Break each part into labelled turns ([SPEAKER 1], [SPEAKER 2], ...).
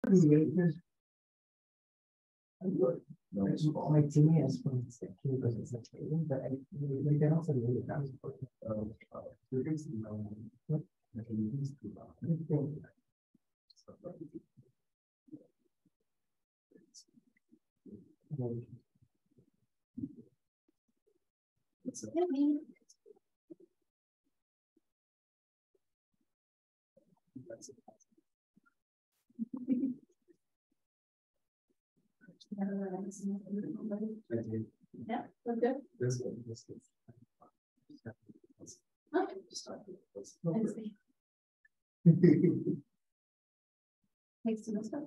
[SPEAKER 1] My team has put because it's a trading, but we can also do it.
[SPEAKER 2] Yeah, okay.
[SPEAKER 1] This good.
[SPEAKER 2] Okay. Next to this one.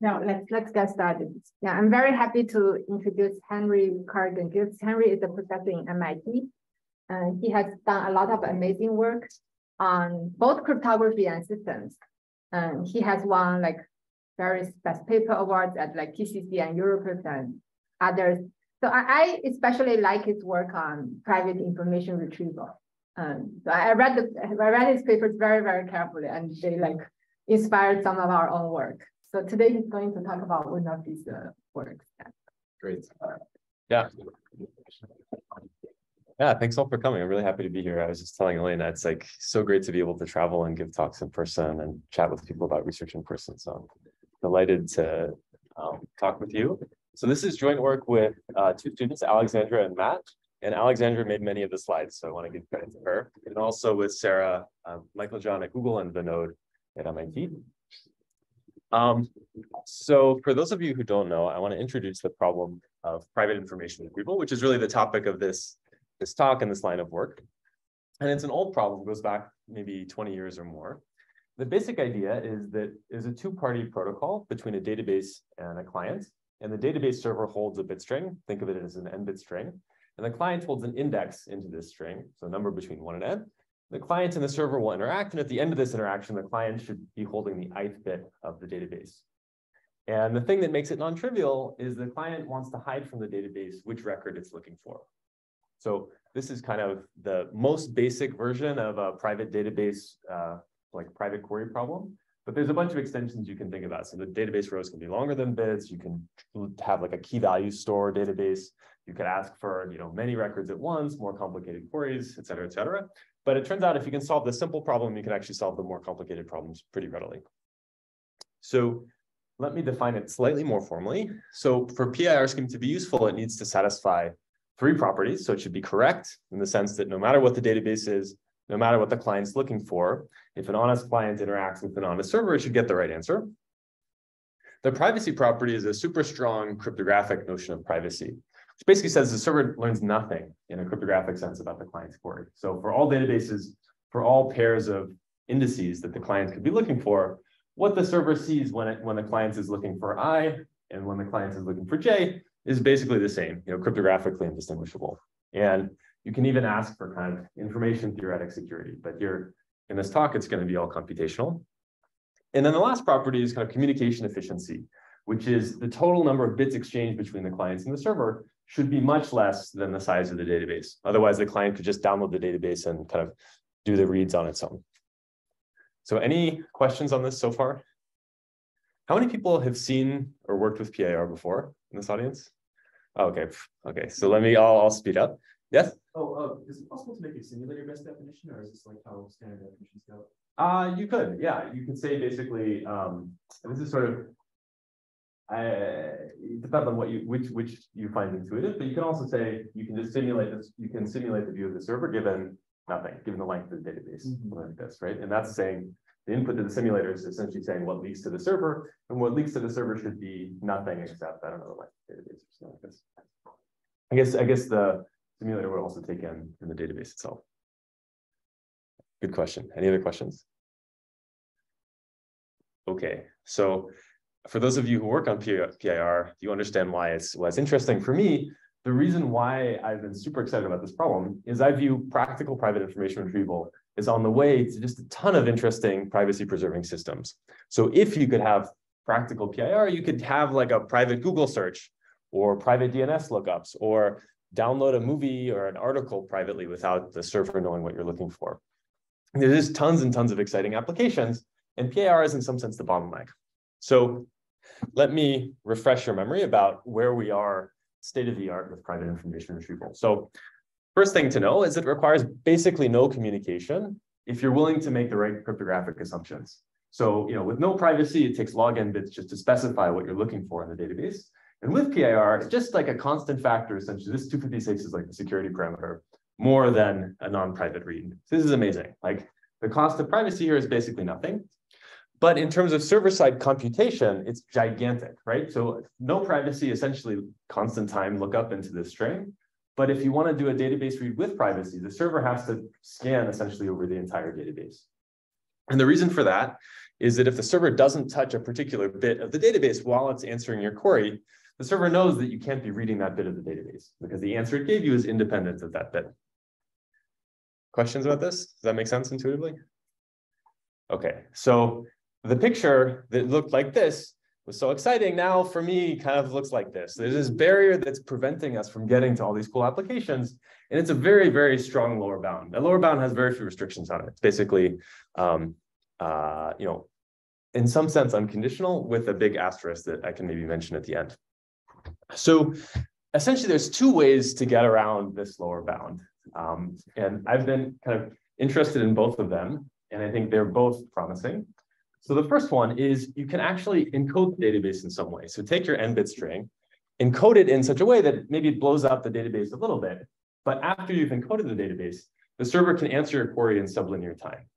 [SPEAKER 3] Now let's get started. Yeah, I'm very happy to introduce Henry Corrigan-Gibbs. Henry is a professor in MIT, and he has done a lot of amazing work on both cryptography and systems. And he has won like various best paper awards at like TCC and Europus and others. So I especially like his work on private information retrieval. So I read his papers very, very carefully, and they like inspired some of our own work. So today he's going to talk about one of these works.
[SPEAKER 4] Great. Yeah. Yeah, thanks all for coming. I'm really happy to be here. I was just telling Elena, it's like so great to be able to travel and give talks in person and chat with people about research in person. So I'm delighted to talk with you. So this is joint work with two students, Alexandra and Matt. And Alexandra made many of the slides, so I want to give credit to her. And also with Sarah, Meiklejohn at Google, and Vinod at MIT. So for those of you who don't know, I want to introduce the problem of private information retrieval, which is really the topic of this talk and this line of work. And it's an old problem, goes back maybe 20 years or more. The basic idea is that there's a two-party protocol between a database and a client, and the database server holds a bit string. Think of it as an n-bit string. And the client holds an index into this string, so a number between 1 and n. The client and the server will interact, and at the end of this interaction, the client should be holding the ith bit of the database. And the thing that makes it non-trivial is the client wants to hide from the database which record it's looking for. So this is kind of the most basic version of a private database, like private query problem. But there's a bunch of extensions you can think about. So the database rows can be longer than bits. You can have like a key value store database. You could ask for many records at once, more complicated queries, et cetera, et cetera. But it turns out if you can solve the simple problem, you can actually solve the more complicated problems pretty readily. So let me define it slightly more formally. So for PIR scheme to be useful, it needs to satisfy 3 properties. So it should be correct in the sense that no matter what the database is, no matter what the client's looking for, if an honest client interacts with an honest server, it should get the right answer. The privacy property is a super strong cryptographic notion of privacy, which basically says the server learns nothing in a cryptographic sense about the client's query. So for all databases, for all pairs of indices that the client could be looking for, what the server sees when the client is looking for I and when the client is looking for J is basically the same, cryptographically indistinguishable. And you can even ask for kind of information theoretic security, but here in this talk, it's going to be all computational. And then the last property is kind of communication efficiency, which is the total number of bits exchanged between the clients and the server should be much less than the size of the database. Otherwise, the client could just download the database and kind of do the reads on its own. So any questions on this so far? How many people have seen or worked with PIR before in this audience? Oh, okay. So I'll speed up. Yes?
[SPEAKER 5] Is it possible to make a simulator-based definition, or is this like how standard definitions go?
[SPEAKER 4] You could, yeah. You could say basically, this is sort of, it depends on which you find intuitive, but you can also say you can just simulate this. You can simulate the view of the server given nothing, given the length of the database, like this, right? And that's saying the input to the simulator is essentially saying what leaks to the server, and what leaks to the server should be nothing except, I don't know, the length of the database or something like this. I guess the simulator would also take in the database itself. Good question. Any other questions? Okay, so for those of you who work on PIR, you understand why it's interesting. For me, the reason why I've been super excited about this problem is I view practical private information retrieval as on the way to just a ton of interesting privacy preserving systems. So if you could have practical PIR, you could have like a private Google search or private DNS lookups or download a movie or an article privately without the server knowing what you're looking for. There's tons and tons of exciting applications, and PIR is in some sense the bottleneck. So let me refresh your memory about where we are state of the art with private information retrieval. So first thing to know is it requires basically no communication if you're willing to make the right cryptographic assumptions. So, with no privacy, it takes log_n bits just to specify what you're looking for in the database. And with PIR, it's just like a constant factor, essentially. This 256 is like the security parameter more than a non-private read. So this is amazing. Like the cost of privacy here is basically nothing. But in terms of server-side computation, it's gigantic, right? So no privacy, essentially constant time lookup into this string. But if you want to do a database read with privacy, the server has to scan essentially over the entire database. And the reason for that is that if the server doesn't touch a particular bit of the database while it's answering your query, the server knows that you can't be reading that bit of the database because the answer it gave you is independent of that bit. Questions about this? Does that make sense intuitively? Okay, so the picture that looked like this was so exciting. Now for me, kind of looks like this. There's this barrier that's preventing us from getting to all these cool applications. And it's a very, very strong lower bound. The lower bound has very few restrictions on it. It's basically, in some sense unconditional with a big asterisk that I can maybe mention at the end. So essentially there's two ways to get around this lower bound. And I've been kind of interested in both of them. And I think they're both promising. So the first one is you can actually encode the database in some way. So take your n-bit string, encode it in such a way that maybe it blows up the database a little bit. But after you've encoded the database, the server can answer your query in sublinear time.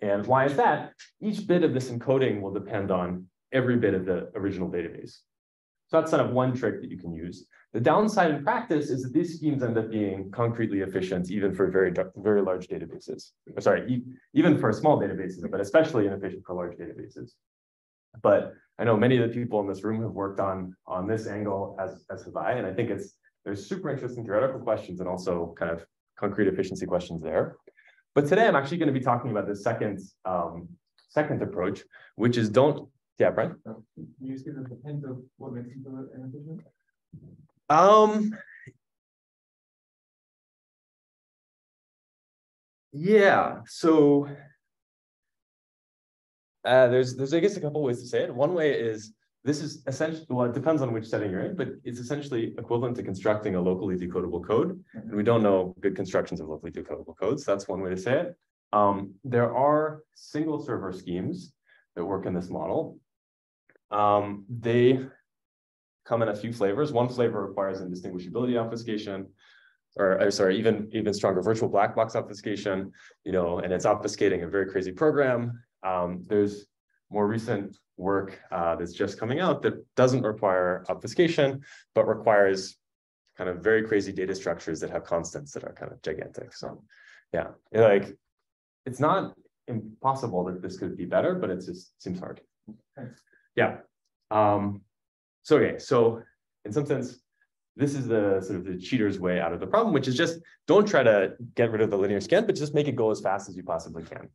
[SPEAKER 4] And why is that? Each bit of this encoding will depend on every bit of the original database. So that's kind of one trick that you can use. The downside in practice is that these schemes end up being concretely efficient, even for very, very large databases. Sorry, even for small databases, but especially inefficient for large databases. But I know many of the people in this room have worked on this angle as have I, and I think there's super interesting theoretical questions and also kind of concrete efficiency questions there. But today I'm actually going to be talking about the second approach, which is yeah, Brian?
[SPEAKER 5] Can you just give us a hint of what makes it inefficient?
[SPEAKER 4] Yeah, so there's I guess a couple ways to say it. One way is this is essentially, well, it depends on which setting you're in, but it's essentially equivalent to constructing a locally decodable code. And we don't know good constructions of locally decodable codes. That's one way to say it. There are single server schemes that work in this model. They come in a few flavors. One flavor requires indistinguishability obfuscation, or sorry, even stronger virtual black box obfuscation, and it's obfuscating a very crazy program. There's more recent work that's just coming out that doesn't require obfuscation, but requires kind of very crazy data structures that have constants that are kind of gigantic. So yeah, it's not impossible that this could be better, but it just seems hard. Yeah. So in some sense, this is the sort of the cheater's way out of the problem, which is just don't try to get rid of the linear scan, but just make it go as fast as you possibly can.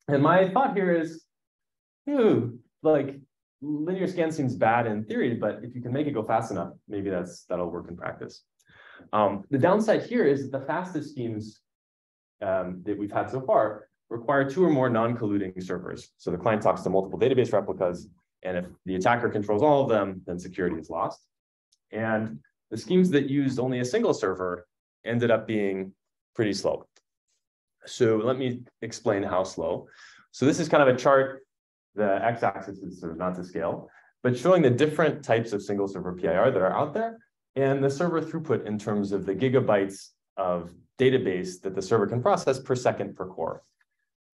[SPEAKER 4] And my thought here is, linear scan seems bad in theory, but if you can make it go fast enough, maybe that'll work in practice. The downside here is that the fastest schemes that we've had so far require 2 or more non-colluding servers. So the client talks to multiple database replicas, and if the attacker controls all of them, then security is lost. And the schemes that used only a single server ended up being pretty slow. So let me explain how slow. So this is kind of a chart. The x-axis is sort of not to scale, but showing the different types of single server PIR that are out there and the server throughput in terms of the gigabytes of database that the server can process per second per core.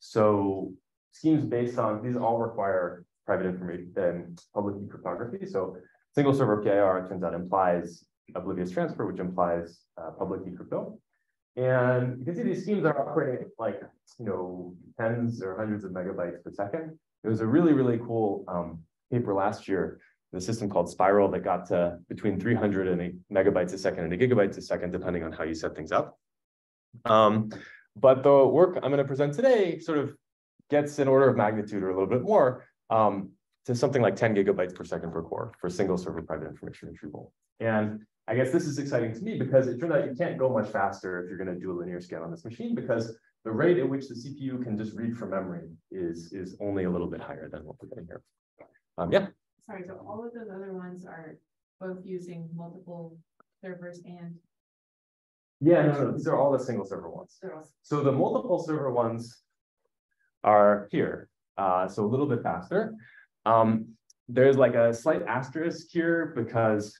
[SPEAKER 4] So schemes based on, these all require private information and public key cryptography. So single server PIR, it turns out, implies oblivious transfer, which implies public key crypto. And you can see these schemes are operating like, tens or hundreds of megabytes per second. There was a really, really cool paper last year, the system called Spiral, that got to between 300 and 8 megabytes a second and 1 gigabyte a second, depending on how you set things up. But the work I'm going to present today sort of gets an order of magnitude or a little bit more to something like 10 gigabytes per second per core for single server private information retrieval. And I guess this is exciting to me because it turned out you can't go much faster if you're going to do a linear scan on this machine, because the rate at which the CPU can just read from memory is only a little bit higher than what we're getting here. Yeah.
[SPEAKER 2] Sorry, so all of those other ones are both using multiple servers and.
[SPEAKER 4] Yeah, no, these are all the single server ones. So the multiple server ones are here, so a little bit faster. There's like a slight asterisk here because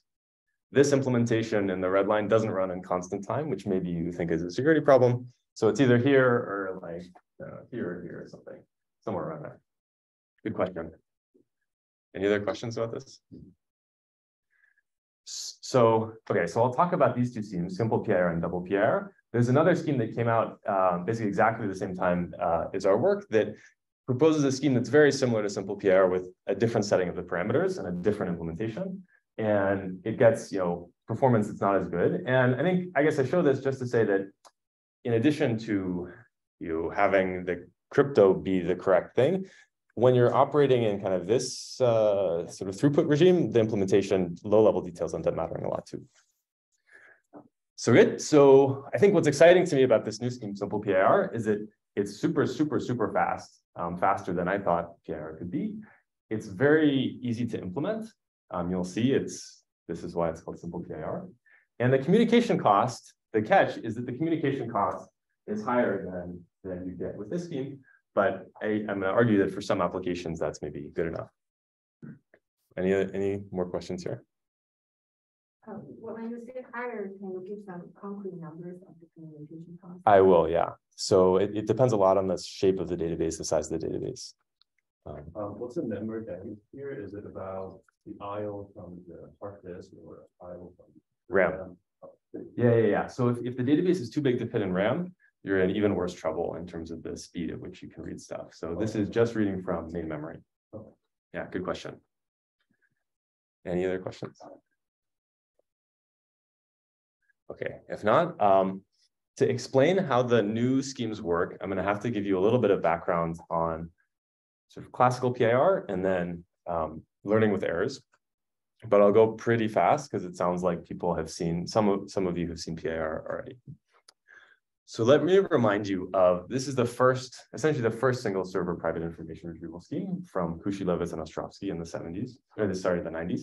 [SPEAKER 4] this implementation in the red line doesn't run in constant time, which maybe you think is a security problem. So it's either here or like here or here or something, somewhere around there. Good question. Any other questions about this? So, okay, so I'll talk about these two schemes, SimplePIR and DoublePIR. There's another scheme that came out basically exactly the same time as our work that proposes a scheme that's very similar to SimplePIR with a different setting of the parameters and a different implementation. And it gets, performance that's not as good. And I guess I show this just to say that in addition to having the crypto be the correct thing, when you're operating in kind of this sort of throughput regime, the implementation, low-level details end up mattering a lot too. So good. So I think what's exciting to me about this new scheme, SimplePIR, is that it's super, super, super fast, faster than I thought PIR could be. It's very easy to implement. You'll see this is why it's called SimplePIR. And the communication cost, the catch is that the communication cost is higher than you get with this scheme. But I'm going to argue that for some applications, that's maybe good enough. Any more questions here?
[SPEAKER 3] When you say higher, can you give some concrete numbers of the communication cost?
[SPEAKER 4] I will, yeah. So it depends a lot on the shape of the database, the size of the database.
[SPEAKER 5] What's the number that you hear? Is it about the IO from the hard disk or IO from
[SPEAKER 4] RAM? Yeah. So if the database is too big to fit in RAM, you're in even worse trouble in terms of the speed at which you can read stuff. So this is just reading from main memory. Yeah, good question. Any other questions? Okay, if not, to explain how the new schemes work, I'm going to have to give you a little bit of background on sort of classical PIR and then learning with errors. But I'll go pretty fast because it sounds like people have seen, some of you have seen PIR already. So let me remind you of, this is essentially the first single server private information retrieval scheme from Kushilevitz and Ostrovsky in the 90s.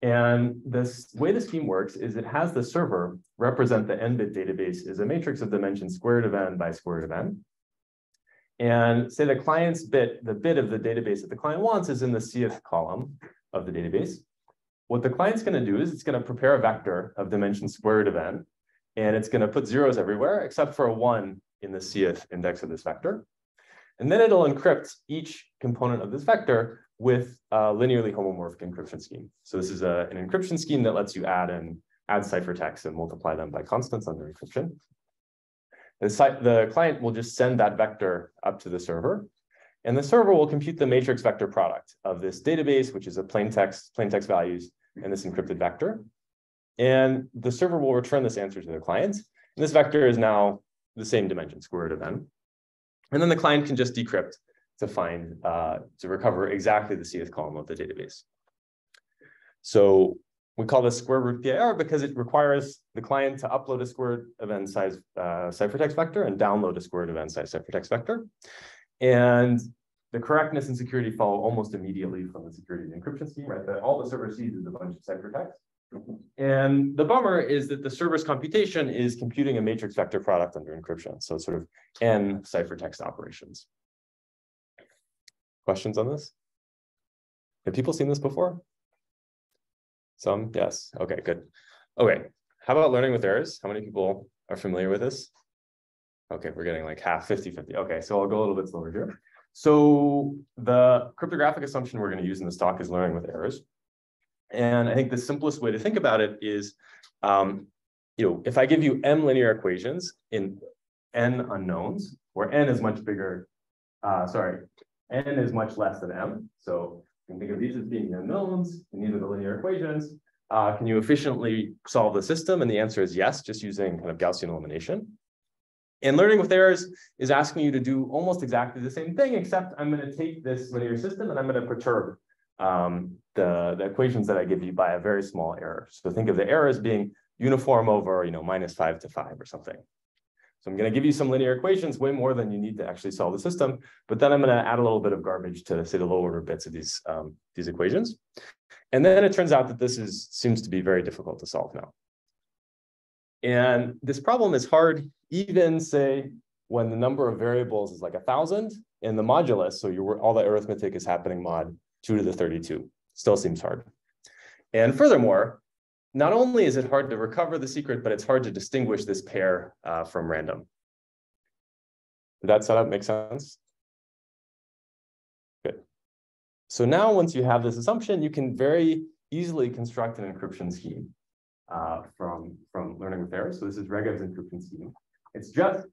[SPEAKER 4] And this way the scheme works is it has the server represent the n-bit database as a matrix of dimension square root of n by square root of n. And say the client's bit, the bit of the database that the client wants is in the cth column of the database. What the client's going to do is it's going to prepare a vector of dimension square root of n, and it's going to put zeros everywhere except for a 1 in the cth index of this vector. And then it'll encrypt each component of this vector with a linearly homomorphic encryption scheme. So this is an encryption scheme that lets you add ciphertext and multiply them by constants under encryption. The client will just send that vector up to the server, and the server will compute the matrix vector product of this database, which is a plain text values, and this encrypted vector. And the server will return this answer to the client. And this vector is now the same dimension, square root of n. And then the client can just decrypt to recover exactly the cth column of the database. So we call this square root PIR because it requires the client to upload a square root of n size ciphertext vector and download a square root of n size ciphertext vector. And the correctness and security follow almost immediately from the security and encryption scheme, right? That all the server sees is a bunch of ciphertext. And the bummer is that the server's computation is computing a matrix vector product under encryption. So it's sort of n ciphertext operations. Questions on this? Have people seen this before? Some? Yes. Okay, good. Okay, how about learning with errors? How many people are familiar with this? Okay, we're getting like half, 50-50. Okay, so I'll go a little bit slower here. So the cryptographic assumption we're going to use in this talk is learning with errors. And I think the simplest way to think about it is, if I give you m linear equations in n unknowns, where n is much bigger, n is much less than m. So you can think of these as being the unknowns, and these are the linear equations. Can you efficiently solve the system? And the answer is yes, just using kind of Gaussian elimination. And learning with errors is asking you to do almost exactly the same thing, except I'm going to take this linear system and I'm going to perturb the equations that I give you by a very small error. So think of the error as being uniform over, -5 to 5 or something. So I'm going to give you some linear equations, way more than you need to actually solve the system. But then I'm going to add a little bit of garbage to, say, the low order bits of these equations. And then it turns out that this seems to be very difficult to solve now. And this problem is hard even, say, when the number of variables is like 1,000 in the modulus. So all the arithmetic is happening mod 2 to the 32. Still seems hard. And furthermore, not only is it hard to recover the secret, but it's hard to distinguish this pair from random. Did that setup make sense? Good. So now once you have this assumption, you can very easily construct an encryption scheme from learning with errors. So this is Regev's encryption scheme. It's just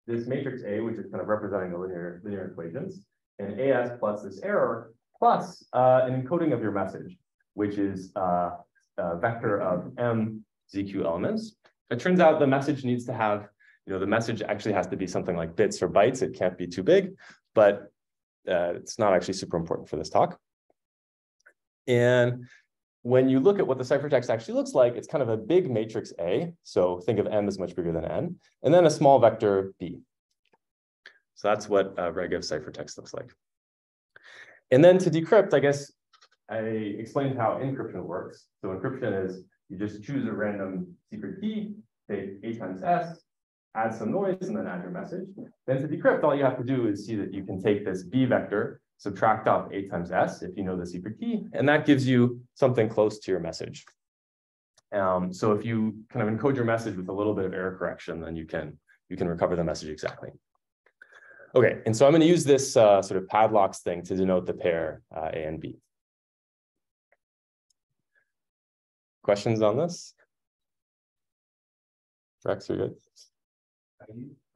[SPEAKER 4] this matrix A, which is kind of representing the linear equations, and AS plus this error, plus an encoding of your message, which is a vector of m ZQ elements. It turns out the message needs to have, the message actually has to be something like bits or bytes. It can't be too big, but it's not actually super important for this talk. And when you look at what the ciphertext actually looks like, it's kind of a big matrix A. So think of m as much bigger than n, and then a small vector B. So that's what Regev ciphertext looks like. And then to decrypt, I guess I explained how encryption works. So encryption is you just choose a random secret key, say A times S, add some noise, and then add your message. Then to decrypt, all you have to do is see that you can take this B vector, subtract off A times S if you know the secret key, and that gives you something close to your message. So if you kind of encode your message with a little bit of error correction, then you can recover the message exactly. Okay, and so I'm going to use this sort of padlocks thing to denote the pair A and B. Questions on this? Rex, you're good.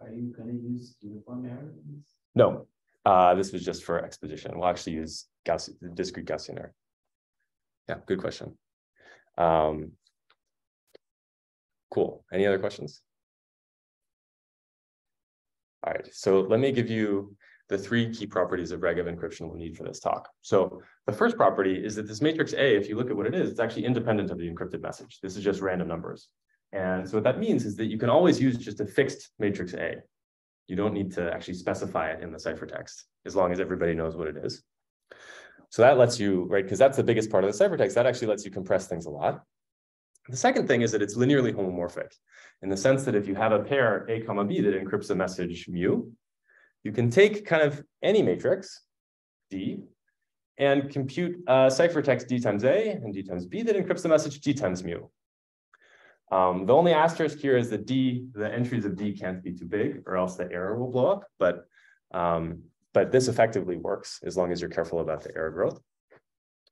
[SPEAKER 6] Are you going to use uniform error?
[SPEAKER 4] No, this was just for exposition. We'll actually use discrete Gaussian error. Yeah, good question. Cool. Any other questions? All right, so let me give you the 3 key properties of Regev encryption we'll need for this talk. So the first property is that this matrix A, if you look at what it is, it's actually independent of the encrypted message. This is just random numbers. And so what that means is that you can always use just a fixed matrix A. You don't need to actually specify it in the ciphertext, as long as everybody knows what it is. So that lets you, right, because that's the biggest part of the ciphertext, that actually lets you compress things a lot. The second thing is that it's linearly homomorphic, in the sense that if you have a pair A comma B that encrypts a message mu, you can take kind of any matrix, D, and compute ciphertext D times A and D times B that encrypts the message D times mu. The only asterisk here is that the entries of D can't be too big, or else the error will blow up. But this effectively works as long as you're careful about the error growth.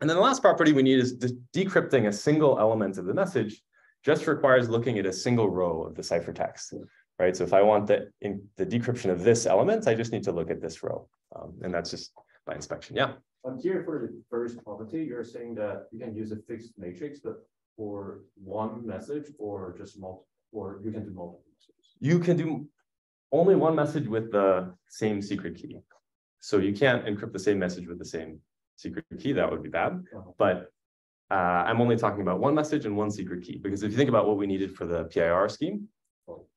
[SPEAKER 4] And then the last property we need is decrypting a single element of the message just requires looking at a single row of the ciphertext, right? So if I want the decryption of this element, I just need to look at this row. And that's just by inspection. Yeah.
[SPEAKER 5] Here for the first property, you're saying that you can use a fixed matrix, but for one message or just multiple, or you can do multiple messages? You can do only one message with the same secret key. So you can't encrypt the same message with the same secret key. That would be bad. But I'm only talking about one message and one secret key, because if you think about what we needed for the PIR scheme,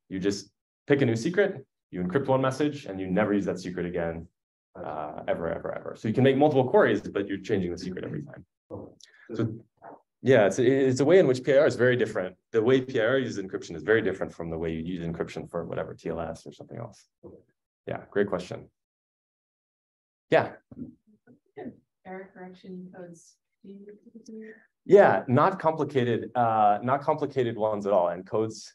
[SPEAKER 5] you just pick a new secret, you encrypt one message, and you never use that secret again, ever. So you can make multiple queries, but you're changing the secret every time. So yeah, it's a way in which PIR is very different. The way PIR uses encryption is very different from the way you use encryption for whatever, TLS or something else. Yeah, great question. Yeah.
[SPEAKER 2] Error correction codes.
[SPEAKER 4] Yeah, not complicated ones at all. And codes,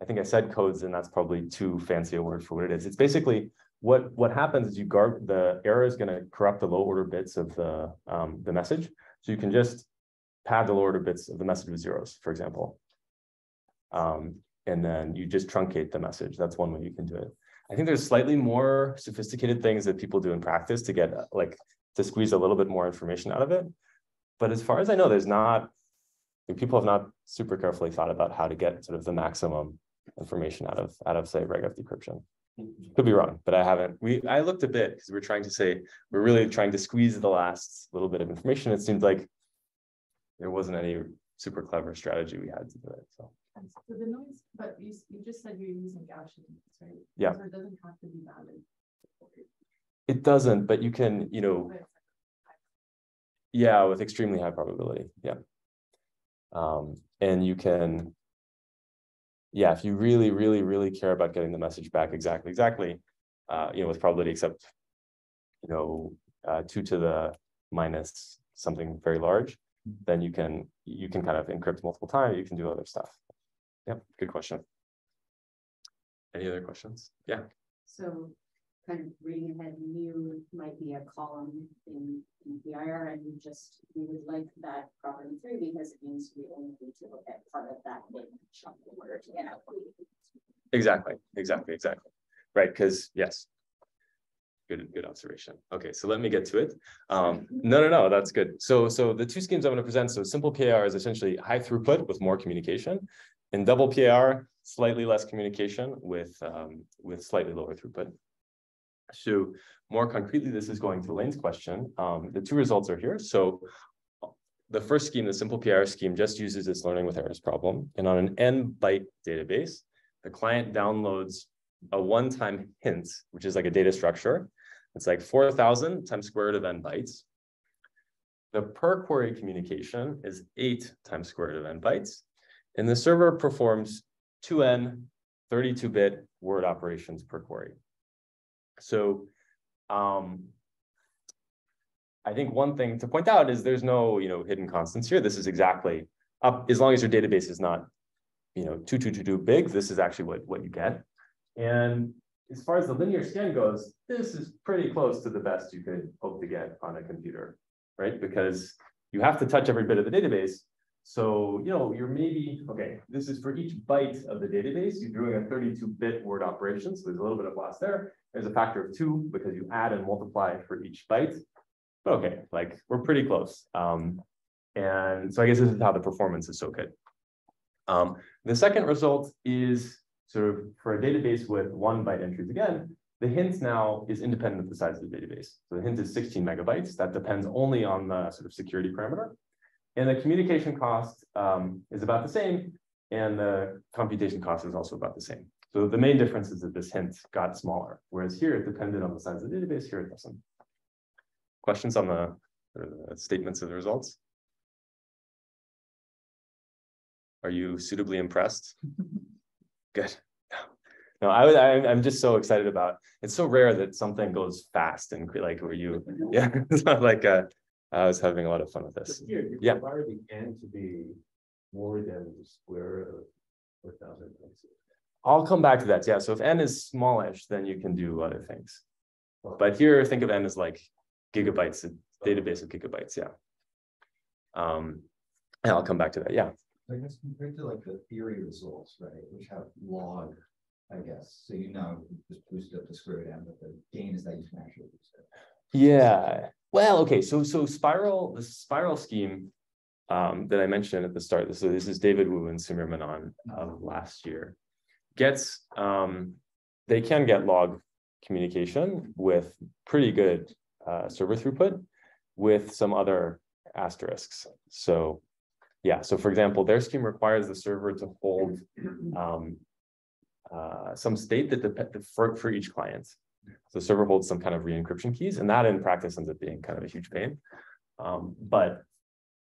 [SPEAKER 4] I think I said codes, and that's probably too fancy a word for what it is. It's basically what happens is the error is going to corrupt the low order bits of the message. So you can just pad the low order bits of the message with zeros, for example. And then you just truncate the message. That's one way you can do it. I think there's slightly more sophisticated things that people do in practice to get to squeeze a little bit more information out of it. But as far as I know, people have not super carefully thought about how to get sort of the maximum information out of say Regev decryption. Could be wrong, but I haven't. I looked a bit because we're really trying to squeeze the last little bit of information. It seemed like there wasn't any super clever strategy we had to do it. So
[SPEAKER 2] the noise, but you just said you're using Gaussian, right?
[SPEAKER 4] Yeah.
[SPEAKER 2] So it doesn't have to be valid.
[SPEAKER 4] It doesn't, but you can, yeah, with extremely high probability. Yeah. And you can, yeah, if you really, really, really care about getting the message back exactly, with probability except, 2 to the minus something very large, then you can kind of encrypt multiple times. You can do other stuff. Yep, good question. Any other questions? Yeah.
[SPEAKER 7] So kind of reading ahead, new might be a column in PIR, and we would like that property 3 because it means we only need to look at part of that big chunk in order to get out.
[SPEAKER 4] Exactly. Right, because yes. Good observation. Okay, so let me get to it. No, that's good. So the two schemes I'm going to present. So SimplePIR is essentially high throughput with more communication. In DoublePIR, slightly less communication with slightly lower throughput. So more concretely, this is going to Elaine's question. The two results are here. So the first scheme, the SimplePIR scheme, just uses this learning with errors problem. And on an n byte database, the client downloads a one-time hint, which is like a data structure. It's like 4,000 times square root of n bytes. The per query communication is 8 times square root of n bytes. And the server performs 2n 32-bit word operations per query. So I think one thing to point out is there's no hidden constants here. This is exactly up, as long as your database is not too big, this is actually what you get. And as far as the linear scan goes, this is pretty close to the best you could hope to get on a computer, right? Because you have to touch every bit of the database. So, you're maybe, okay, this is for each byte of the database, you're doing a 32-bit word operation. So there's a little bit of loss there. There's a factor of 2 because you add and multiply for each byte. But okay, like we're pretty close. And so I guess this is how the performance is so good. The second result is sort of for a database with 1 byte entries. Again, the hint now is independent of the size of the database. So the hint is 16 megabytes. That depends only on the sort of security parameter. And the communication cost is about the same. And the computation cost is also about the same. So the main difference is that this hint got smaller, whereas here it depended on the size of the database, here it doesn't. Questions on the statements of the results? Are you suitably impressed? Good. No, I'm just so excited about. It's so rare that something goes fast and like where you, yeah. It's not like I was having a lot of fun with this.
[SPEAKER 5] You
[SPEAKER 4] yeah.
[SPEAKER 5] require the n to be more than the square of 4,000.
[SPEAKER 4] I'll come back to that. Yeah. So if n is smallish, then you can do other things. But here, think of n as like gigabytes, a database of gigabytes. Yeah. And I'll come back to that. Yeah.
[SPEAKER 6] I guess compared to like the theory results, right, which have log, I guess. So just boost up the square root n, but the gain is that you can actually boost it.
[SPEAKER 4] Yeah. Well, okay. So the spiral scheme that I mentioned at the start. So this is David Wu and Samir Menon of last year. They can get log communication with pretty good server throughput with some other asterisks. So yeah, so for example, their scheme requires the server to hold some state that for each client. So the server holds some kind of re-encryption keys, and that in practice ends up being kind of a huge pain. But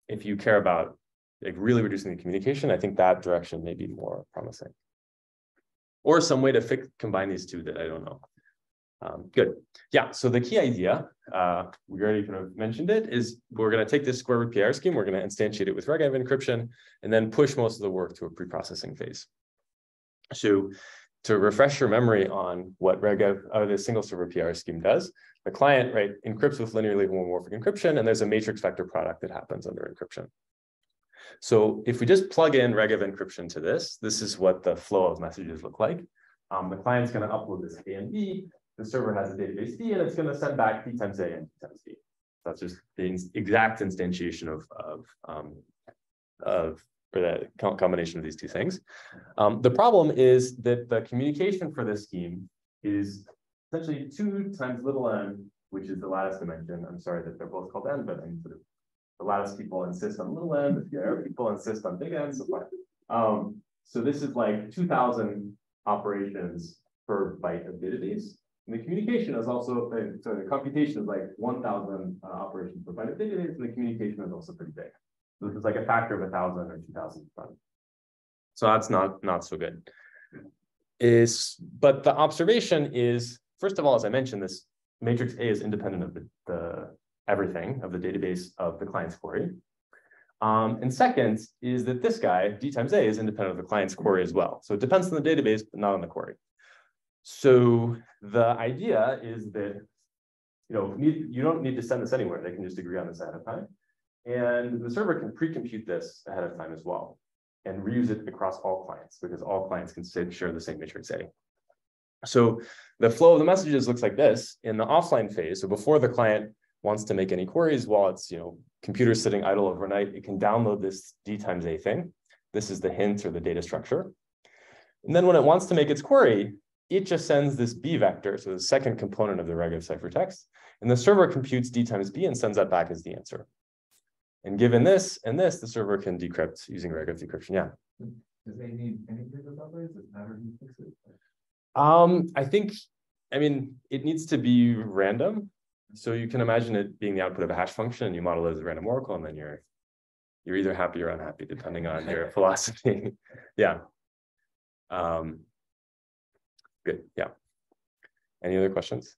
[SPEAKER 4] if you care about like really reducing the communication, I think that direction may be more promising. Or some way to combine these two that I don't know. Good. Yeah, so the key idea, we already kind of mentioned it, is we're going to take this square root PIR scheme, we're going to instantiate it with regev encryption, and then push most of the work to a pre-processing phase. So to refresh your memory on what the single server PIR scheme does, the client, right, encrypts with linearly homomorphic encryption, and there's a matrix vector product that happens under encryption. So if we just plug in regev encryption to this is what the flow of messages look like. The client's going to upload this A and B. The server has a database D, and it's going to send back P times A and P times B. That's just the exact instantiation or the combination of these two things. The problem is that the communication for this scheme is essentially 2 times little n, which is the lattice dimension. I'm sorry that they're both called n, but I'm sort of, the lattice people insist on little n, the PIR people insist on big N, so fine. So this is like 2,000 operations per byte of database. And the communication is also, so the computation is like 1,000 operations per byte of database, and the communication is also pretty big. So this is like a factor of 1,000 or 2,000. So that's not so good. But the observation is, first of all, as I mentioned, this matrix A is independent of the everything of the database of the client's query. And second is that this guy, D times A, is independent of the client's query as well. So it depends on the database, but not on the query. So the idea is that you don't need to send this anywhere. They can just agree on this ahead of time. And the server can pre-compute this ahead of time as well and reuse it across all clients, because all clients can share the same matrix A. So the flow of the messages looks like this in the offline phase. So before the client wants to make any queries while it's computer sitting idle overnight, it can download this D times A thing. This is the hint or the data structure. And then when it wants to make its query, it just sends this B vector, so the second component of the reg of ciphertext, and the server computes D times B and sends that back as the answer. And given this and this, the server can decrypt using reg of decryption. Yeah.
[SPEAKER 5] Does they need any data numbers? Does it matter who fix it?
[SPEAKER 4] I mean, it needs to be random. So you can imagine it being the output of a hash function, and you model it as a random oracle, and then you're either happy or unhappy depending on your philosophy. Yeah. Good. Yeah. Any other questions?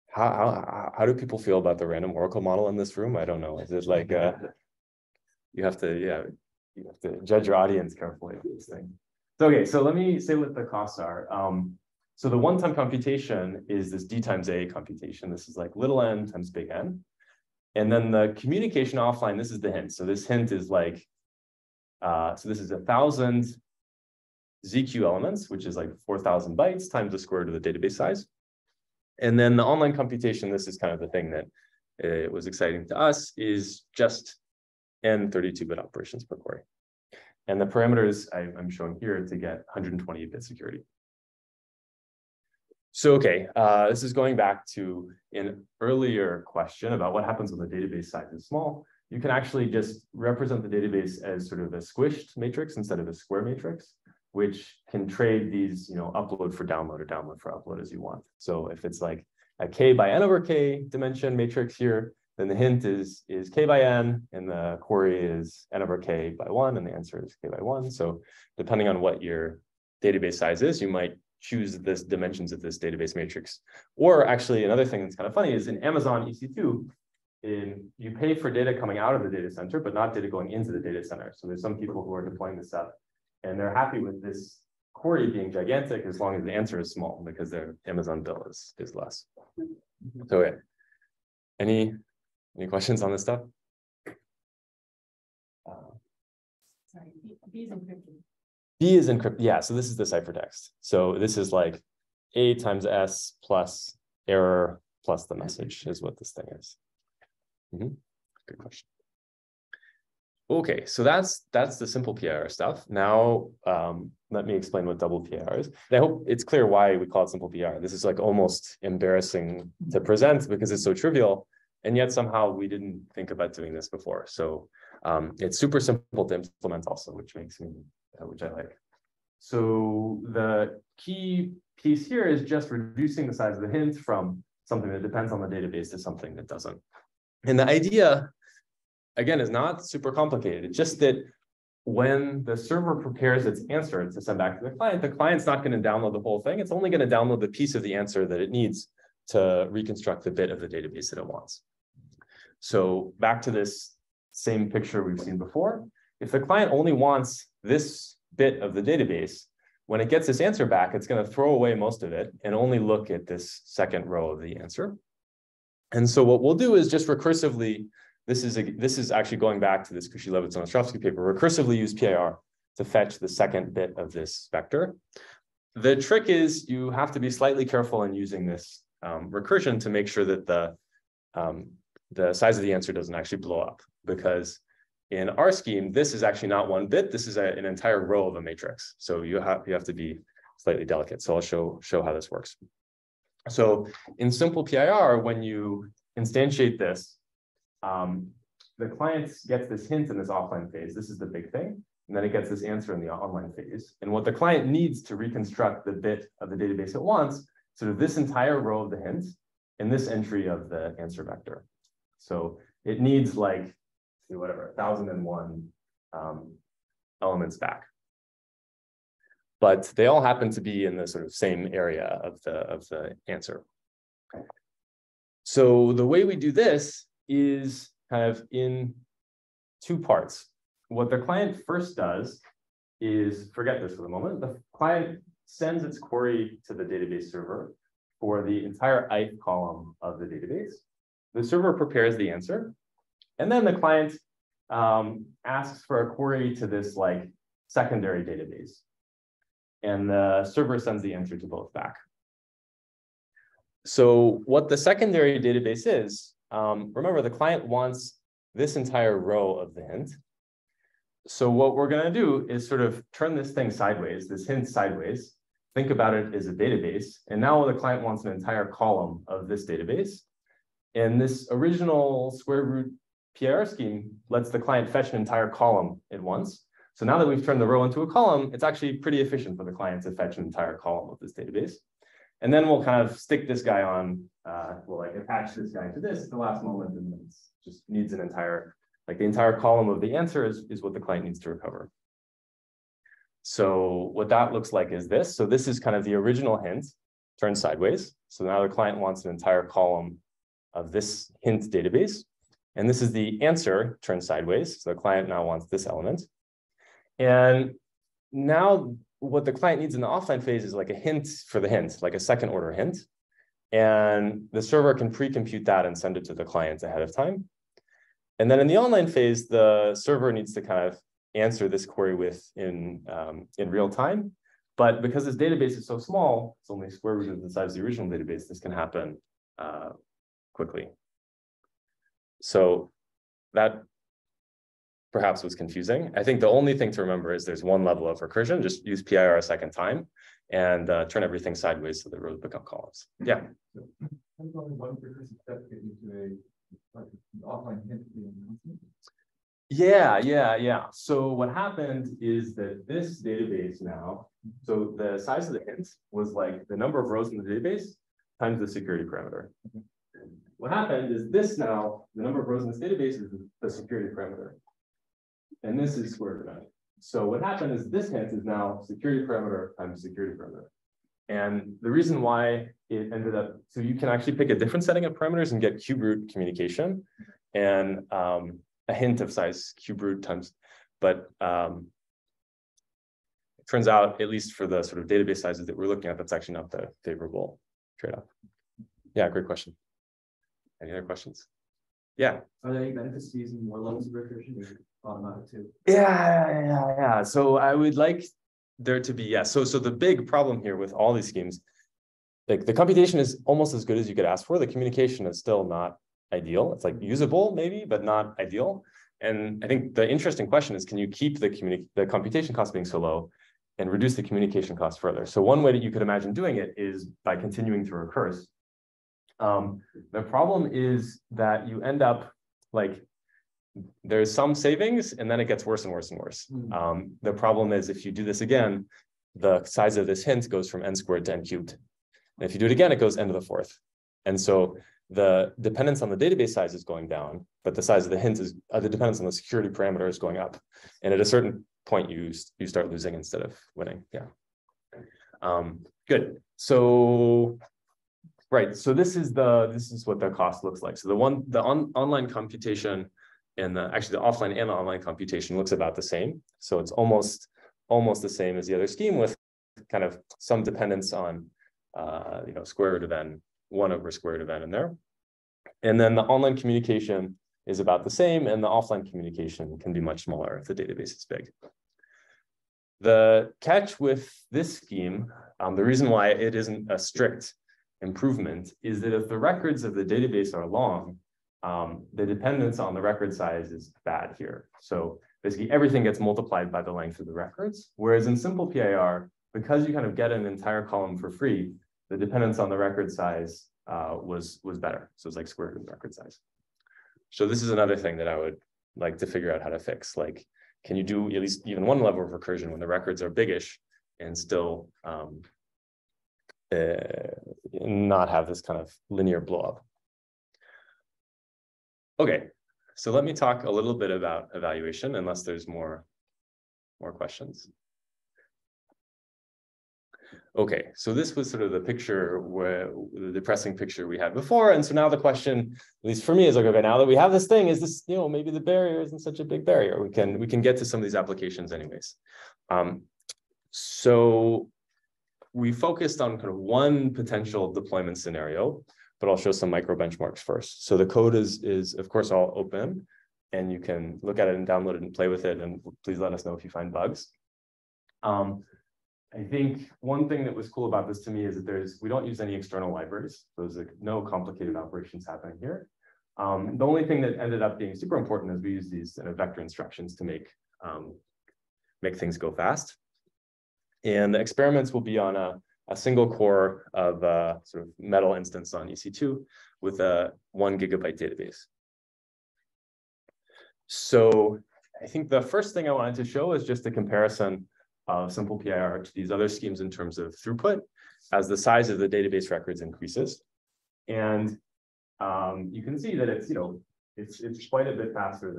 [SPEAKER 4] How do people feel about the random oracle model in this room? I don't know. Is it like you have to judge your audience carefully for this thing. So okay, so let me say what the costs are. So the one-time computation is this D times A computation. This is like little n times big N. And then the communication offline, this is the hint. So this hint is like, so this is 1,000 ZQ elements, which is like 4,000 bytes times the square root of the database size. And then the online computation, this is kind of the thing that was exciting to us, is just n 32-bit operations per query. And the parameters I'm showing here to get 128-bit security. So, okay, this is going back to an earlier question about what happens when the database size is small. You can actually just represent the database as sort of a squished matrix instead of a square matrix, which can trade these, upload for download or download for upload as you want. So if it's like a k by n over k dimension matrix here, then the hint is k by n, and the query is n over k by 1, and the answer is k by 1. So depending on what your database size is, you might choose this dimensions of this database matrix. Or actually, another thing that's kind of funny is in Amazon EC2, you pay for data coming out of the data center, but not data going into the data center. So there's some people who are deploying this stuff, and they're happy with this query being gigantic as long as the answer is small, because their Amazon bill is less. So yeah. Any questions on this stuff?
[SPEAKER 2] Sorry, B is encrypted.
[SPEAKER 4] B is encrypted. Yeah, so this is the ciphertext. So this is like A times S plus error plus the message is what this thing is. Good question. Okay, so that's the SimplePIR stuff. Now, let me explain what DoublePIR is. And I hope it's clear why we call it SimplePIR. This is like almost embarrassing to present because it's so trivial, and yet somehow we didn't think about doing this before. So it's super simple to implement also, which makes me, which I like. So the key piece here is just reducing the size of the hint from something that depends on the database to something that doesn't. And the idea, again, is not super complicated. It's just that when the server prepares its answer to send back to the client's not going to download the whole thing. It's only going to download the piece of the answer that it needs to reconstruct the bit of the database that it wants. So back to this same picture we've seen before. If the client only wants this bit of the database, when it gets this answer back, it's going to throw away most of it and only look at this second row of the answer. And so what we'll do is just recursively, this is actually going back to this Cauchy-Levitt and Ostrovsky paper, recursively use PIR to fetch the second bit of this vector. The trick is you have to be slightly careful in using this recursion to make sure that the size of the answer doesn't actually blow up, because in our scheme, this is actually not one bit. This is an entire row of a matrix. So you have to be slightly delicate. So I'll show how this works. So in SimplePIR, when you instantiate this, the client gets this hint in this offline phase. This is the big thing. And then it gets this answer in the online phase. And what the client needs to reconstruct the bit of the database it wants, sort of this entire row of the hint and this entry of the answer vector. So it needs like, whatever, 1001 elements back. But they all happen to be in the sort of same area of the answer. So the way we do this is kind of in two parts. What the client first does is, forget this for the moment, the client sends its query to the database server for the entire ith column of the database. The server prepares the answer, and then the client asks for a query to this like secondary database. And the server sends the answer to both back. So what the secondary database is, remember the client wants this entire row of the hint. So what we're going to do is sort of turn this thing sideways, this hint sideways, think about it as a database. And now the client wants an entire column of this database. And this original square root PIR scheme lets the client fetch an entire column at once. So now that we've turned the row into a column, it's actually pretty efficient for the client to fetch an entire column of this database. And then we'll kind of stick this guy on, we'll like attach this guy to this at the last moment, and it just needs an entire, like the entire column of the answer is what the client needs to recover. So what that looks like is this. So this is kind of the original hint turned sideways. So now the client wants an entire column of this hint database. And this is the answer turned sideways. So the client now wants this element. And now what the client needs in the offline phase is like a hint for the hint, like a second order hint. And the server can pre-compute that and send it to the client ahead of time. And then in the online phase, the server needs to kind of answer this query in real time. But because this database is so small, it's only square root of the size of the original database, this can happen quickly. So that perhaps was confusing. I think the only thing to remember is there's one level of recursion. Just use PIR a second time and turn everything sideways so the rows become columns. Yeah. Yeah. So what happened is that this database now, so the size of the hint was like the number of rows in the database times the security parameter. What happened is this now, the number of rows in this database is the security parameter. And this is square root of it. So what happened is this hint is now security parameter times security parameter. And the reason why it ended up, so you can actually pick a different setting of parameters and get cube root communication and a hint of size cube root times, but it turns out, at least for the sort of database sizes that we're looking at, that's actually not the favorable trade-off. Yeah, great question. Any other questions? Yeah.
[SPEAKER 1] Are there any benefits to using more levels of recursion? Or thought about it too?
[SPEAKER 4] Yeah. So I would like there to be, yes. So the big problem here with all these schemes, like the computation is almost as good as you could ask for. The communication is still not ideal. It's like usable maybe, but not ideal. And I think the interesting question is, can you keep the computation cost being so low and reduce the communication cost further? So one way that you could imagine doing it is by continuing to recurse. The problem is that you end up like there's some savings and then it gets worse and worse and worse. The problem is if you do this again, the size of this hint goes from n squared to n cubed. And if you do it again, it goes n to the fourth. And so the dependence on the database size is going down, but the size of the hint is, the dependence on the security parameter is going up. And at a certain point, you start losing instead of winning. Yeah. Good. So, right. So this is what the cost looks like. So the online computation and actually the offline and the online computation looks about the same. So it's almost the same as the other scheme with kind of some dependence on square root of n, 1 over square root of n in there. And then the online communication is about the same, and the offline communication can be much smaller if the database is big. The catch with this scheme, the reason why it isn't a strict improvement is that if the records of the database are long, the dependence on the record size is bad here. So basically everything gets multiplied by the length of the records, whereas in SimplePIR, because you kind of get an entire column for free, the dependence on the record size was better. So it's like square root of the record size. So this is another thing that I would like to figure out how to fix. Like, can you do at least even one level of recursion when the records are biggish and still not have this kind of linear blow up? Okay, so let me talk a little bit about evaluation, unless there's more questions. Okay, so this was sort of the picture where the depressing picture we had before. And so now the question, at least for me, is like, okay, now that we have this thing, is this, maybe the barrier isn't such a big barrier. We can get to some of these applications anyways. So we focused on kind of one potential deployment scenario, but I'll show some micro benchmarks first. So the code is of course all open, and you can look at it and download it and play with it. And please let us know if you find bugs. I think one thing that was cool about this to me is that we don't use any external libraries. So there's like no complicated operations happening here. The only thing that ended up being super important is we use these vector instructions to make things go fast. And the experiments will be on a single core of sort of metal instance on EC2 with a 1 GB database. So I think the first thing I wanted to show is just a comparison of SimplePIR to these other schemes in terms of throughput as the size of the database records increases. And you can see that it's quite a bit faster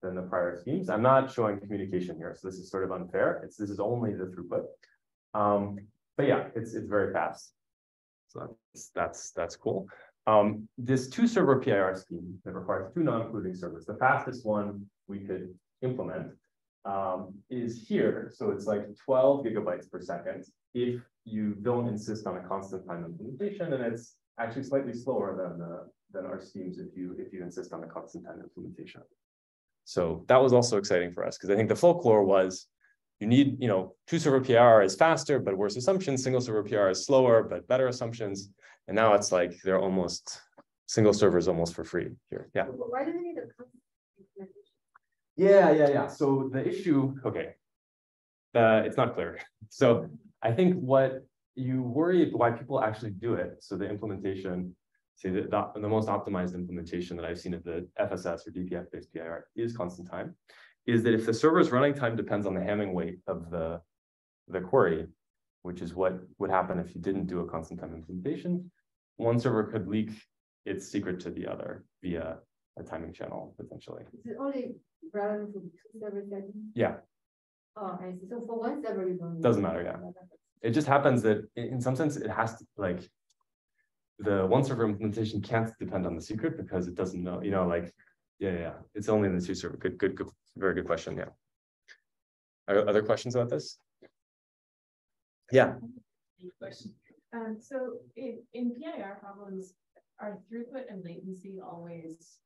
[SPEAKER 4] than the prior schemes. I'm not showing communication here, so this is sort of unfair. This is only the throughput. But yeah, it's very fast. So that's cool. This 2-server PIR scheme that requires 2 non-including servers, the fastest one we could implement is here. So it's like 12 gigabytes per second if you don't insist on a constant time implementation, and it's actually slightly slower than our schemes if you insist on a constant time implementation. So that was also exciting for us, because I think the folklore was you need, 2-server PR is faster but worse assumptions, single-server PR is slower but better assumptions, and now it's like they're almost single servers almost for free here. Yeah.
[SPEAKER 3] Why do we need a constant implementation?
[SPEAKER 4] Yeah. So the issue, okay, it's not clear. So I think what you worry why people actually do it. So the implementation, say the most optimized implementation that I've seen of the FSS or DPF-based PIR is constant time, is that if the server's running time depends on the Hamming weight of the query, which is what would happen if you didn't do a constant time implementation, one server could leak its secret to the other via a timing channel, potentially.
[SPEAKER 3] Is it only relevant for 2 server settings?
[SPEAKER 4] Yeah.
[SPEAKER 3] Oh, I see. So for 1 server, you don't.
[SPEAKER 4] Doesn't matter, yeah. It just happens that in some sense, it has to, like, the 1 server implementation can't depend on the secret because it doesn't know, yeah. It's only in the 2 server. Good, very good question, yeah. Are other questions about this? Yeah.
[SPEAKER 2] So in PIR problems, are throughput and latency always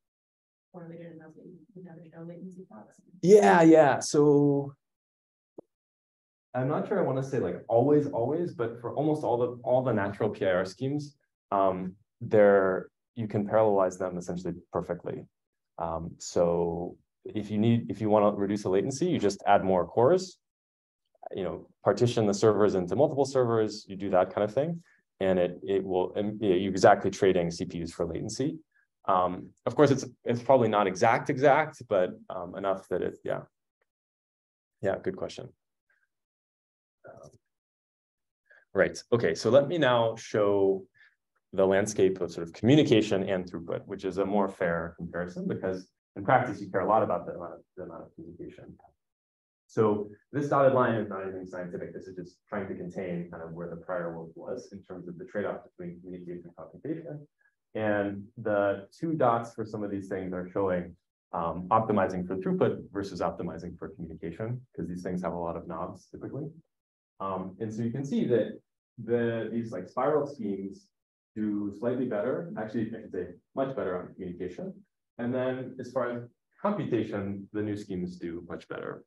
[SPEAKER 2] correlated enough that you have no latency problems?
[SPEAKER 4] Yeah. So I'm not sure I want to say like always, but for almost all the natural PIR schemes, you can parallelize them essentially perfectly. So if you want to reduce the latency, you just add more cores, partition the servers into multiple servers, you do that kind of thing. And it will, you're exactly trading CPUs for latency. Of course, it's probably not exact, but enough that it, yeah. Yeah, good question. Right, okay, so let me now show the landscape of sort of communication and throughput, which is a more fair comparison because in practice, you care a lot about the amount of communication. So this dotted line is not anything scientific. This is just trying to contain kind of where the prior work was in terms of the trade-off between communication and computation. And the 2 dots for some of these things are showing optimizing for throughput versus optimizing for communication, because these things have a lot of knobs typically. And so you can see that these like spiral schemes do slightly better, actually I should say much better on communication. And then as far as computation, the new schemes do much better.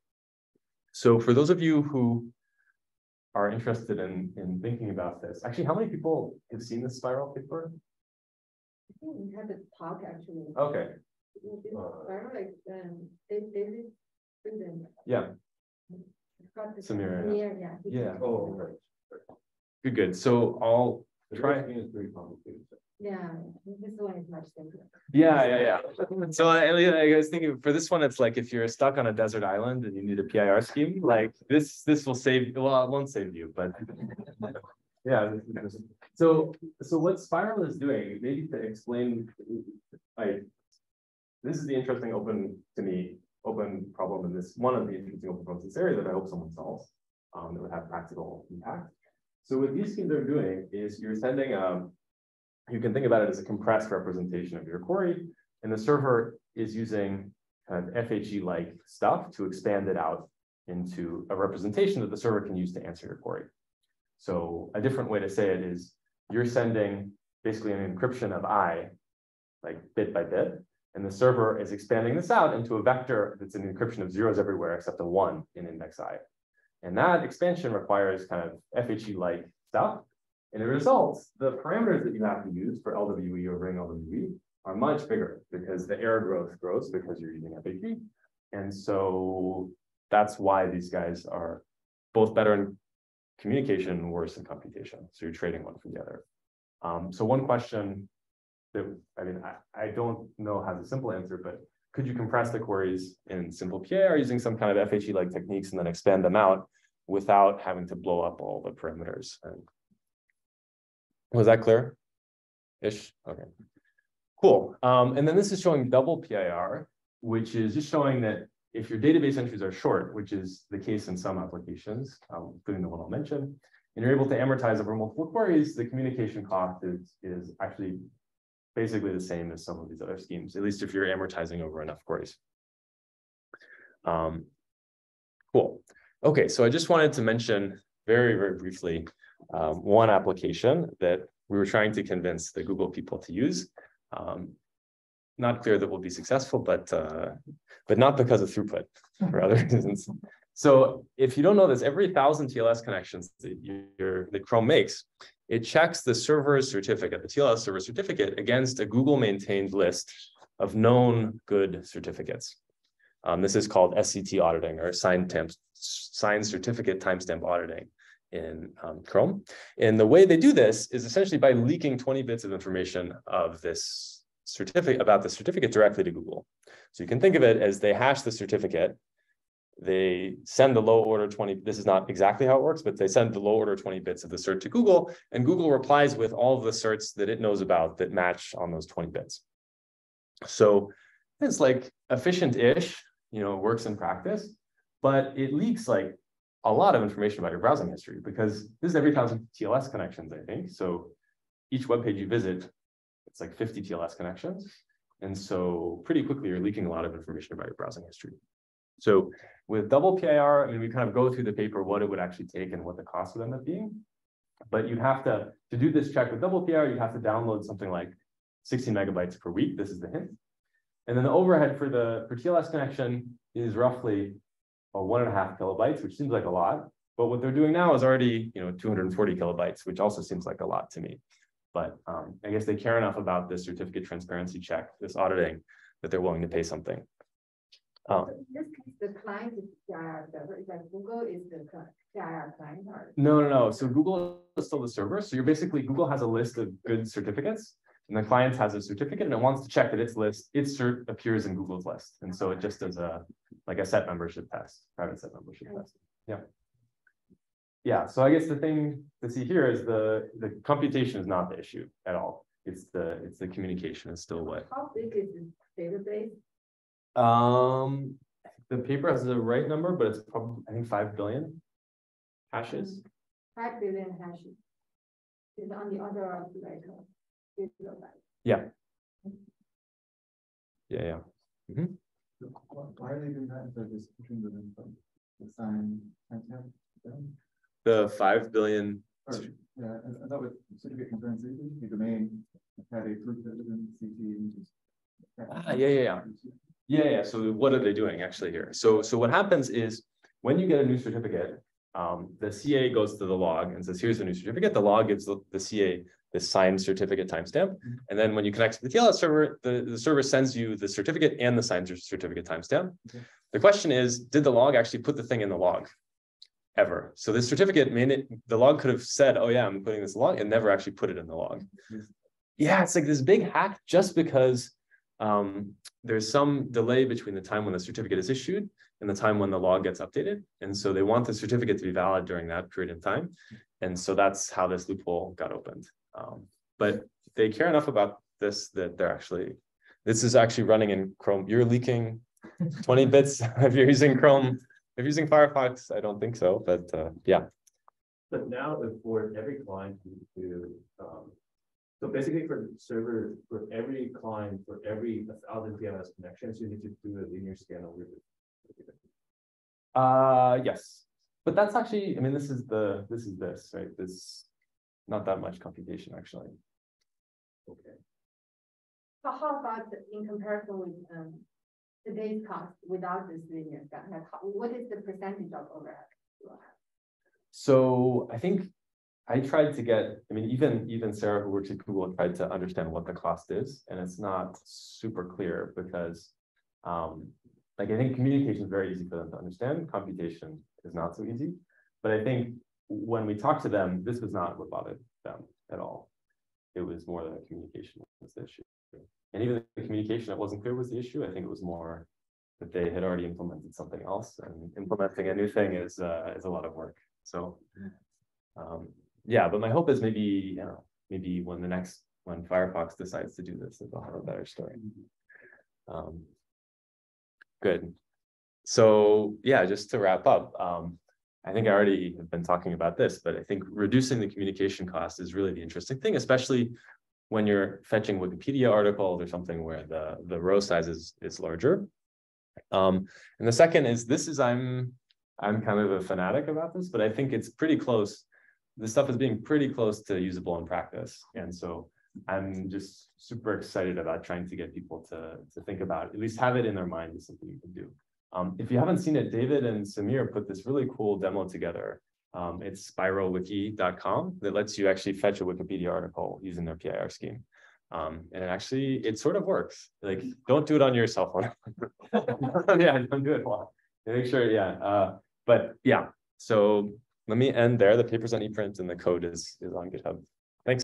[SPEAKER 4] So for those of you who are interested in thinking about this, actually, how many people have seen this spiral paper?
[SPEAKER 3] I think we had a talk actually.
[SPEAKER 4] Okay.
[SPEAKER 3] Spiral, like, they.
[SPEAKER 4] Yeah. Samir.
[SPEAKER 3] Yeah.
[SPEAKER 4] Yeah.
[SPEAKER 5] Oh, right.
[SPEAKER 4] Good. So I'll try.
[SPEAKER 5] It's very complicated.
[SPEAKER 3] Yeah, this one is much simpler.
[SPEAKER 4] Yeah. So I was thinking for this one, it's like if you're stuck on a desert island and you need a PIR scheme, like this will save. Well, it won't save you, but yeah. So what Spiral is doing, maybe to explain, like this is the interesting open problem in this one of the interesting open problems in this area that I hope someone solves that would have practical impact. So what these schemes are doing is you're sending you can think about it as a compressed representation of your query, and the server is using kind of FHE-like stuff to expand it out into a representation that the server can use to answer your query. So a different way to say it is you're sending basically an encryption of I, like bit by bit, and the server is expanding this out into a vector that's an encryption of zeros everywhere except a 1 in index I. And that expansion requires kind of FHE-like stuff. And it results, the parameters that you have to use for LWE or ring LWE are much bigger because the error growth grows because you're using FHE. And so that's why these guys are both better in communication and worse in computation. So you're trading one for the other. So one question that, I don't know has a simple answer, but could you compress the queries in SimplePIR using some kind of FHE-like techniques and then expand them out without having to blow up all the parameters? And was that clear-ish? Okay, cool. And then this is showing DoublePIR, which is just showing that if your database entries are short, which is the case in some applications, including the one I'll mention, and you're able to amortize over multiple queries, the communication cost is actually basically the same as some of these other schemes, at least if you're amortizing over enough queries. Cool. Okay, so I just wanted to mention very, very briefly one application that we were trying to convince the Google people to use. Not clear that we'll be successful, but not because of throughput, for other reasons. So if you don't know this, every 1,000 TLS connections that Chrome makes, it checks the server's certificate, the TLS server certificate, against a Google maintained list of known good certificates. This is called SCT auditing, or signed certificate timestamp auditing in Chrome. And the way they do this is essentially by leaking 20 bits of information of this certificate, about the certificate, directly to Google. So you can think of it as they hash the certificate, they send the low order 20, this is not exactly how it works, but they send the low order 20 bits of the cert to Google, and Google replies with all of the certs that it knows about that match on those 20 bits. So it's like efficient-ish, works in practice, but it leaks like a lot of information about your browsing history, because this is every 1,000 TLS connections, I think. So each web page you visit, it's like 50 TLS connections. And so pretty quickly, you're leaking a lot of information about your browsing history. So with DoublePIR, we kind of go through the paper, what it would actually take and what the cost would end up being. But you'd have to do this check with DoublePIR, you'd have to download something like 16 megabytes per week. This is the hint. And then the overhead for TLS connection is roughly 1.5 kilobytes, which seems like a lot. But what they're doing now is already 240 kilobytes, which also seems like a lot to me. But I guess they care enough about this certificate transparency check, this auditing, that they're willing to pay something.
[SPEAKER 3] In this case, the client is PIR server. Is that Google is the PIR client? Or?
[SPEAKER 4] No. So Google is still the server. So you're basically, Google has a list of good certificates, and the client has a certificate, and it wants to check that its cert appears in Google's list. And so it just does a set membership test, private set membership test. Yeah. So I guess the thing to see here is the computation is not the issue at all. It's the communication is still what.
[SPEAKER 3] How big is the database?
[SPEAKER 4] The paper has the right number, but it's probably, I think, 5 billion hashes.
[SPEAKER 3] 5 billion hashes. It's on the order of like
[SPEAKER 4] Yeah. Mm-hmm.
[SPEAKER 6] Why are they doing that? Is there just between the sign timestamp?
[SPEAKER 4] The 5 billion.
[SPEAKER 6] Yeah, I thought with certificate concurrency, the domain had a proof that in CT and just.
[SPEAKER 4] Yeah. So what are they doing actually here? So what happens is when you get a new certificate, the CA goes to the log and says, here's the new certificate. The log gives the CA the signed certificate timestamp. And then when you connect to the TLS server, the server sends you the certificate and the signed certificate timestamp. The question is, did the log actually put the thing in the log? ever. So this certificate the log could have said, oh yeah, I'm putting this log, and never actually put it in the log. Yeah, it's like this big hack just because there's some delay between the time when the certificate is issued and the time when the log gets updated. And so they want the certificate to be valid during that period of time. And so that's how this loophole got opened. But they care enough about this that this is actually running in Chrome. You're leaking 20 bits if you're using Chrome. If you're using Firefox, I don't think so, but yeah.
[SPEAKER 5] But now for every client so basically for the server, for every client, for every 1,000 PMS connections, you need to do a linear scan over the.
[SPEAKER 4] Yes, but that's actually, I mean, this is this, right? There's not that much computation actually.
[SPEAKER 5] Okay.
[SPEAKER 3] How about in comparison with today's cost without this linear scan? Like what is the percentage of overhead?
[SPEAKER 4] So I think I tried to get, I mean, even Sarah, who works at Google, tried to understand what the cost is, and it's not super clear because, like, I think communication is very easy for them to understand. Computation is not so easy, but I think when we talked to them, this was not what bothered them at all. It was more the communication was the issue, and even the communication that wasn't clear was the issue. I think it was more that they had already implemented something else, and implementing a new thing is a lot of work. So. Yeah, but my hope is maybe, maybe when Firefox decides to do this, they'll have a better story. Good. So yeah, just to wrap up, I think I already have been talking about this, but I think reducing the communication cost is really the interesting thing, especially when you're fetching Wikipedia articles or something where the row size is larger. And the second is I'm kind of a fanatic about this, but I think it's pretty close. This stuff is being pretty close to usable in practice. And so I'm just super excited about trying to get people to think about it, at least have it in their mind as something you can do. If you haven't seen it, David and Samir put this really cool demo together. It's spiralwiki.com that lets you actually fetch a Wikipedia article using their PIR scheme. And it sort of works. Like, don't do it on your cell phone. Yeah, don't do it long. Make sure, yeah. But yeah, so let me end there. The paper's on ePrint and the code is on GitHub.